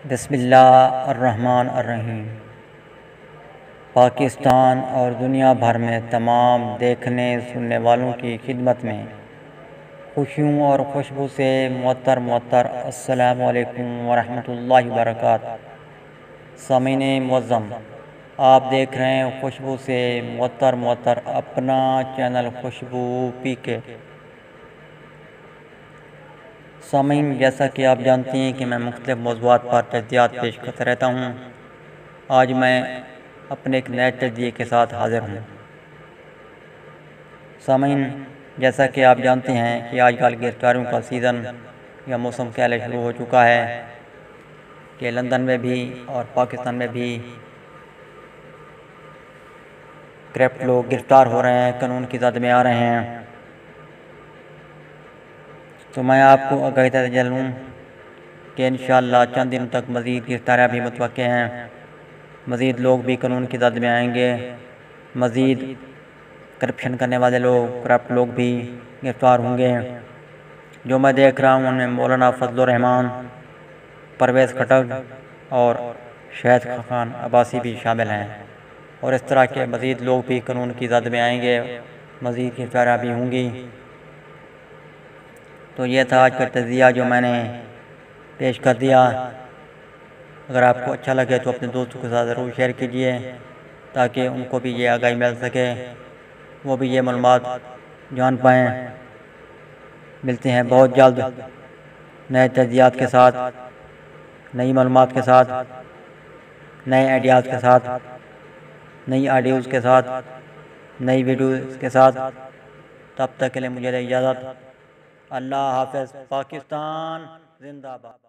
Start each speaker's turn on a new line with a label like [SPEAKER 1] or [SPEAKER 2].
[SPEAKER 1] بسم اللہ الرحمن الرحیم۔ پاکستان اور دنیا بھر میں تمام دیکھنے سننے والوں کی خدمت میں خوشیوں اور خوشبو سے معطر السلام علیکم ورحمۃ اللہ وبرکاتہ۔ سامعین معظم، آپ دیکھ رہے ہیں خوشبو سے معطر اپنا چینل خوشبو پی کے۔ سامعین، جیسا کہ آپ جانتے ہیں کہ میں مختلف موضوعات پر تجزیات پیش کرتا رہتا ہوں۔ آج میں اپنے ایک نئے تجزیے کے ساتھ حاضر ہوں۔ سامعین، جیسا کہ آپ جانتے ہیں کہ آج کل گرفتاریوں کا سیزن یا موسم پہلے شروع ہو چکا ہے کہ لندن میں بھی اور پاکستان میں بھی کرپٹ لوگ گرفتار ہو رہے ہیں، قانون کی زد میں آ رہے ہیں۔ تو میں آپ کو آگاہی دیتا چلوں کہ انشاءاللہ چند دنوں تک مزید گرفتاریاں بھی متوقع ہیں، مزید لوگ بھی قانون کی زد میں آئیں گے، مزید کرپشن کرنے والے لوگ، کرپٹ لوگ بھی گرفتار ہوں گے۔ جو میں دیکھ رہا ہوں ان میں مولانا فضل الرحمان، پرویز خٹک اور شہید خاقان عباسی بھی شامل ہیں، اور اس طرح کے مزید لوگ بھی قانون کی زد میں آئیں گے، مزید گرفتاریاں بھی ہوں گی۔ تو یہ تھا آج کا تجزیہ جو میں نے پیش کر دیا۔ اگر آپ کو اچھا لگے تو اپنے دوستوں کے ساتھ ضرور شیئر کیجئے تاکہ ان کو بھی یہ آگاہی مل سکے، وہ بھی یہ معلومات جان پائیں۔ ملتے ہیں بہت جلد نئے تجزیات کے ساتھ، نئی معلومات کے ساتھ، نئے آئیڈیاز کے ساتھ، نئی آڈیوز کے ساتھ، نئی ویڈیوز کے ساتھ۔ تب تک کے لیے مجھے اجازت۔ اللہ حافظ۔ پاکستان زندہ باد۔